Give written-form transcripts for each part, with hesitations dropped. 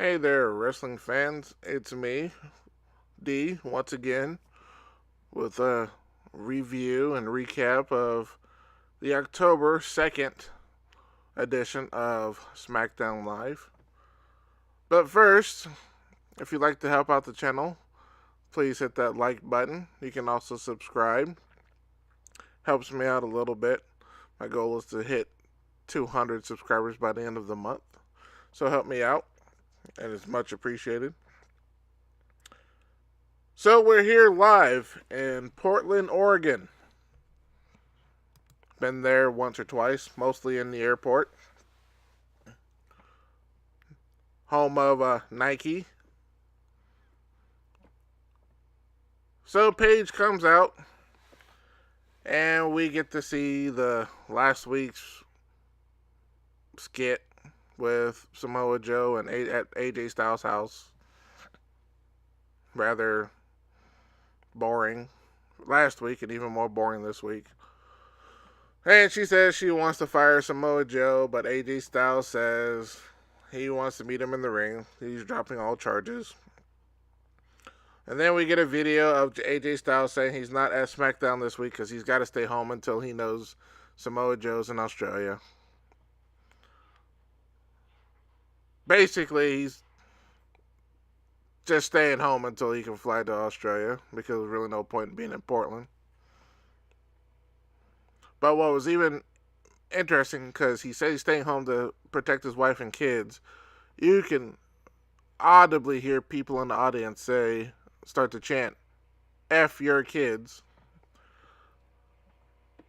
Hey there, wrestling fans. It's me, D, once again, with a review and recap of the October 2nd edition of Smackdown Live. But first, if you'd like to help out the channel, please hit that like button. You can also subscribe. Helps me out a little bit. My goal is to hit 200 subscribers by the end of the month. So help me out, and it's much appreciated. So we're here live in Portland, Oregon. Been there once or twice, mostly in the airport. Home of Nike. So Paige comes out, and we get to see the last week's skit with Samoa Joe and at AJ Styles' house. Rather boring last week and even more boring this week. And she says she wants to fire Samoa Joe, but AJ Styles says he wants to meet him in the ring. He's dropping all charges. And then we get a video of AJ Styles saying he's not at SmackDown this week because he's got to stay home until he knows Samoa Joe's in Australia. Basically, he's just staying home until he can fly to Australia because there's really no point in being in Portland. But what was even interesting, because he said he's staying home to protect his wife and kids, you can audibly hear people in the audience start to chant, F your kids.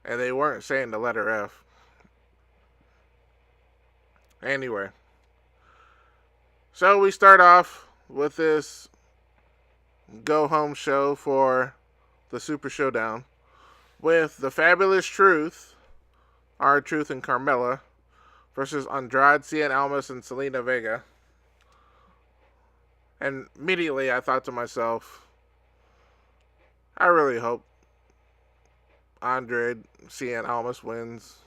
And they weren't saying the letter F. Anyway. So we start off with this go home show for the Super Showdown with the Fabulous Truth, R-Truth and Carmella, versus Andrade, Cien Almas, and Zelina Vega. And immediately I thought to myself, I really hope Andrade, Cien Almas wins.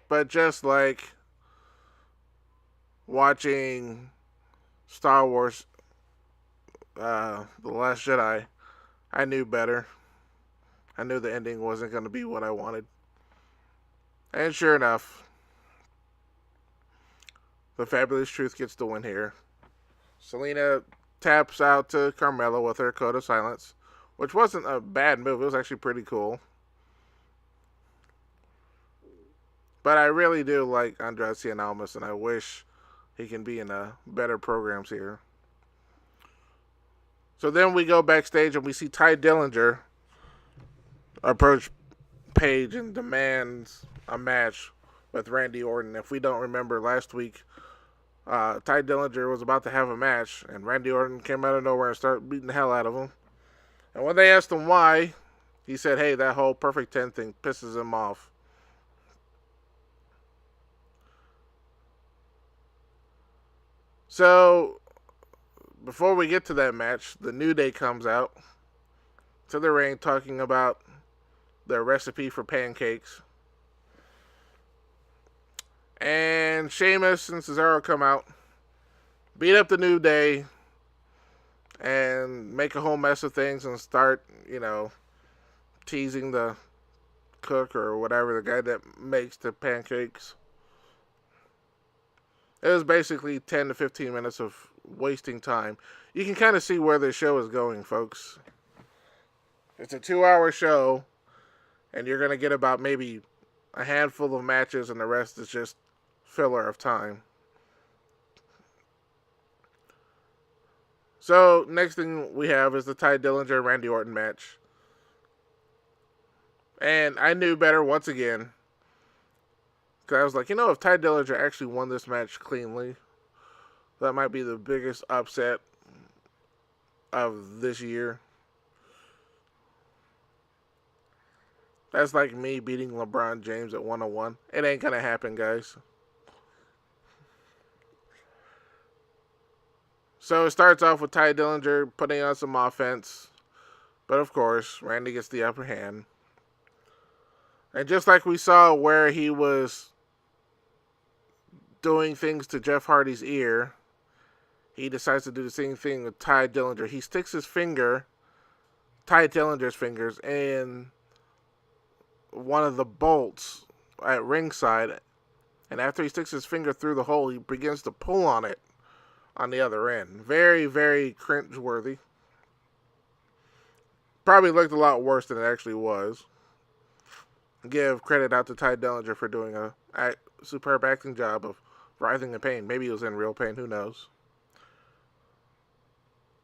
But just like watching Star Wars, The Last Jedi, I knew better. I knew the ending wasn't going to be what I wanted. And sure enough, the Fabulous Truth gets the win here. Zelina taps out to Carmella with her Code of Silence, which wasn't a bad move. It was actually pretty cool. But I really do like Andrade Cien Almas, and I wish he can be in better programs here. So then we go backstage and we see Ty Dillinger approach Paige and demands a match with Randy Orton. If we don't remember last week, Ty Dillinger was about to have a match, and Randy Orton came out of nowhere and started beating the hell out of him. And when they asked him why, he said, hey, that whole Perfect 10 thing pisses him off. So, before we get to that match, the New Day comes out to the ring talking about their recipe for pancakes. And Sheamus and Cesaro come out, beat up the New Day, and make a whole mess of things and start, teasing the cook or whatever, the guy that makes the pancakes. It was basically 10 to 15 minutes of wasting time. You can kind of see where the show is going, folks. It's a 2-hour show, and you're going to get about maybe a handful of matches, and the rest is just filler of time. So, next thing we have is the Ty Dillinger Randy Orton match. And I knew better once again. Because I was like, if Ty Dillinger actually won this match cleanly, that might be the biggest upset of this year. That's like me beating LeBron James at 101. It ain't going to happen, guys. So it starts off with Ty Dillinger putting on some offense. But of course, Randy gets the upper hand. And just like we saw where he was doing things to Jeff Hardy's ear, he decides to do the same thing with Ty Dillinger. He sticks his finger, Ty Dillinger's fingers, in one of the bolts at ringside. And after he sticks his finger through the hole, he begins to pull on it on the other end. Very, very cringeworthy. Probably looked a lot worse than it actually was. Give credit out to Ty Dillinger for doing a superb acting job of writhing in pain. Maybe he was in real pain, who knows.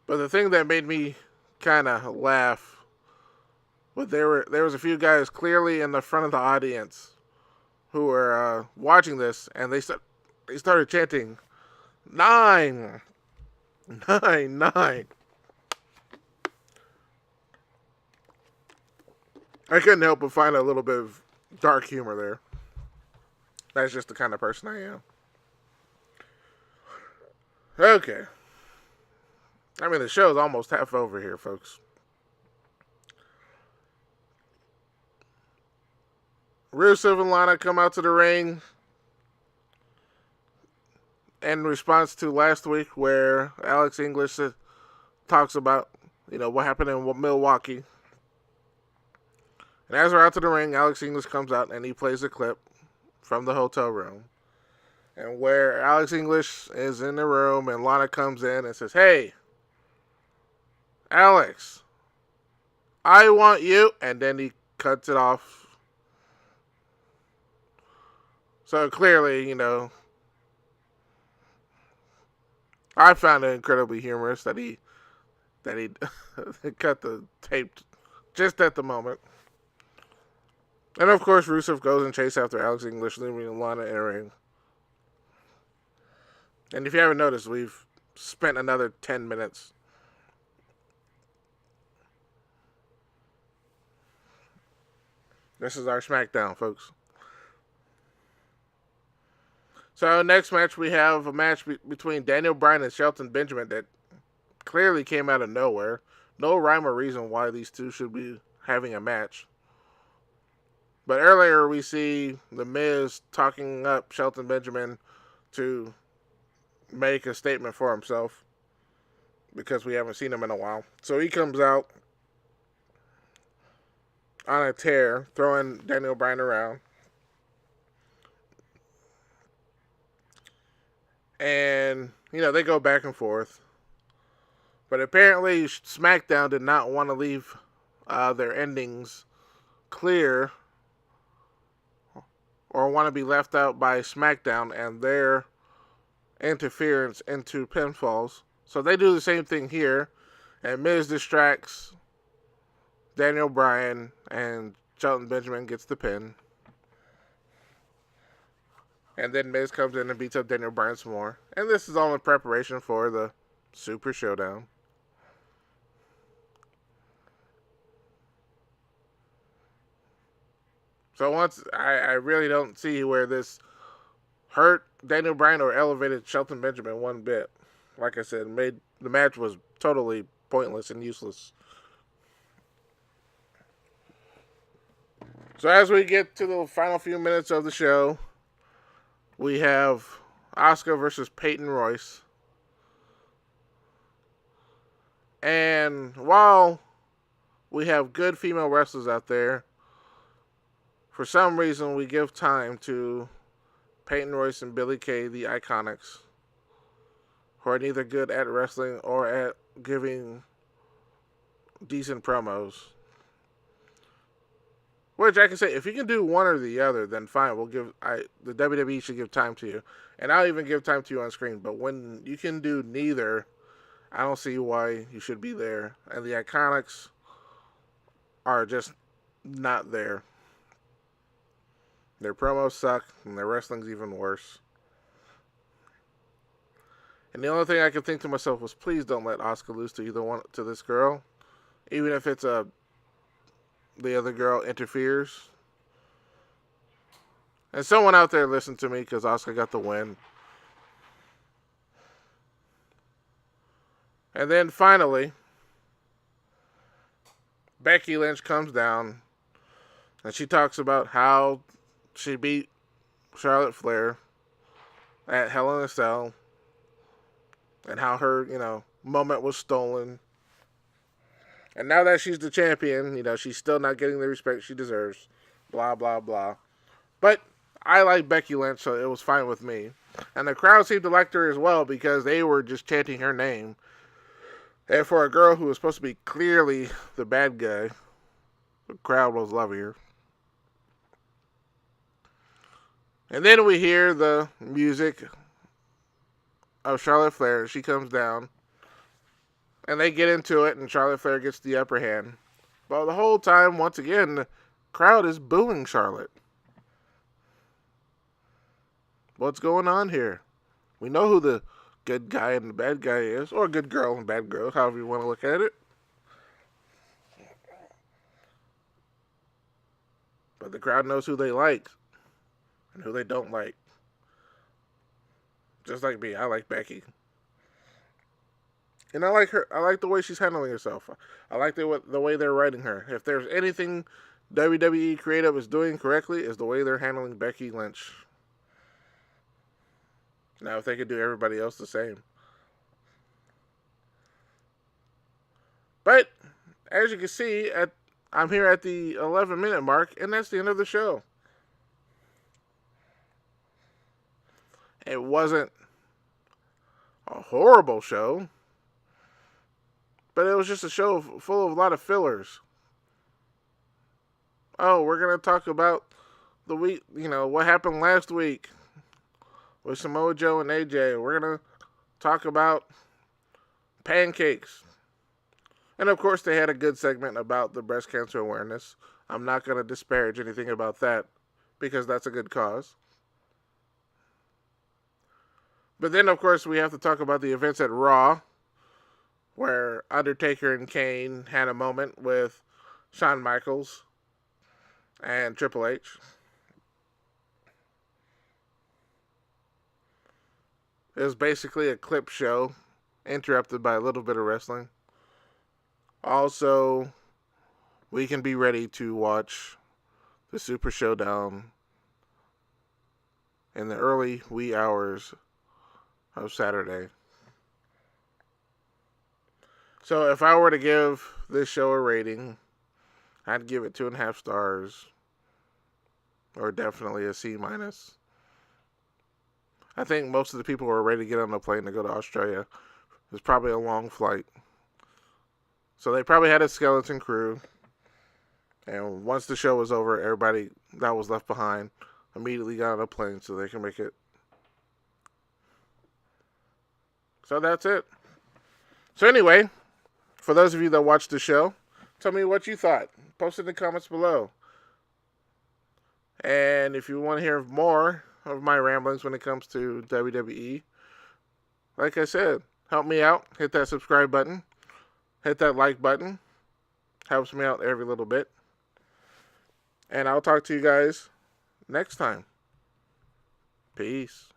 But the thing that made me kind of laugh, but there was a few guys clearly in the front of the audience who were watching this, and they started chanting, 9, 9, 9. I couldn't help but find a little bit of dark humor there. That's just the kind of person I am. Okay. I mean, the show's almost half over here, folks. Rusev and Lana come out to the ring in response to last week where Alex English talks about, what happened in Milwaukee. And as we're out to the ring, Alex English comes out and he plays a clip from the hotel room. And where Alex English is in the room and Lana comes in and says, "Hey, Alex, I want you." And then he cuts it off. So clearly, I found it incredibly humorous that he cut the tape just at the moment. And of course, Rusev goes and chases after Alex English, leaving Lana in the ring. And if you haven't noticed, we've spent another 10 minutes. This is our SmackDown, folks. So next match, we have a match between Daniel Bryan and Shelton Benjamin that clearly came out of nowhere. No rhyme or reason why these two should be having a match. But earlier we see The Miz talking up Shelton Benjamin to make a statement for himself because we haven't seen him in a while. So he comes out on a tear, throwing Daniel Bryan around. And, they go back and forth. But apparently SmackDown did not want to leave their endings clear or want to be left out by SmackDown and their interference into pinfalls. So they do the same thing here. And Miz distracts Daniel Bryan and Shelton Benjamin gets the pin. And then Miz comes in and beats up Daniel Bryan some more. And this is all in preparation for the Super Showdown. So I really don't see where this hurt Daniel Bryan or elevated Shelton Benjamin one bit. Like I said, the match was totally pointless and useless. So as we get to the final few minutes of the show, we have Asuka versus Peyton Royce. And while we have good female wrestlers out there, for some reason we give time to Peyton Royce and Billie Kay, the Iconics, who are neither good at wrestling or at giving decent promos. Which I can say, if you can do one or the other, then fine. The WWE should give time to you, and I'll even give time to you on screen. But when you can do neither, I don't see why you should be there. And the Iconics are just not there. Their promos suck, and their wrestling's even worse. And the only thing I could think to myself was, please don't let Asuka lose to this girl, even if it's the other girl interferes. And someone out there listen to me because Asuka got the win. And then finally, Becky Lynch comes down and she talks about how she beat Charlotte Flair at Hell in a Cell and how her, moment was stolen. And now that she's the champion, she's still not getting the respect she deserves. Blah, blah, blah. But I like Becky Lynch, so it was fine with me. And the crowd seemed to like her as well because they were just chanting her name. And for a girl who was supposed to be clearly the bad guy, the crowd was loving her. And then we hear the music of Charlotte Flair. She comes down. And they get into it, and Charlotte Flair gets the upper hand. But the whole time, once again, the crowd is booing Charlotte. What's going on here? We know who the good guy and the bad guy is, or good girl and bad girl, however you want to look at it. But the crowd knows who they like and who they don't like. Just like me, I like Becky. And I like her. I like the way she's handling herself. I like the way they're writing her. If there's anything WWE Creative is doing correctly, is the way they're handling Becky Lynch. Now, if they could do everybody else the same. But, as you can see, I'm here at the 11-minute mark, and that's the end of the show. It wasn't a horrible show, but it was just a show full of a lot of fillers. Oh, we're going to talk about the week, what happened last week with Samoa Joe and AJ. We're going to talk about pancakes. And of course, they had a good segment about the breast cancer awareness. I'm not going to disparage anything about that because that's a good cause. But then, of course, we have to talk about the events at Raw, where Undertaker and Kane had a moment with Shawn Michaels and Triple H. It was basically a clip show, interrupted by a little bit of wrestling. Also, we can be ready to watch the Super Showdown in the early wee hours of Saturday. So if I were to give this show a rating, I'd give it 2.5 stars, or definitely a C-. I think most of the people were ready to get on the plane to go to Australia. It was probably a long flight. So they probably had a skeleton crew. And once the show was over, everybody that was left behind immediately got on a plane so they can make it. So that's it. So anyway, for those of you that watched the show, tell me what you thought. Post it in the comments below. And if you want to hear more of my ramblings when it comes to WWE, like I said, help me out. Hit that subscribe button. Hit that like button. Helps me out every little bit. And I'll talk to you guys next time. Peace.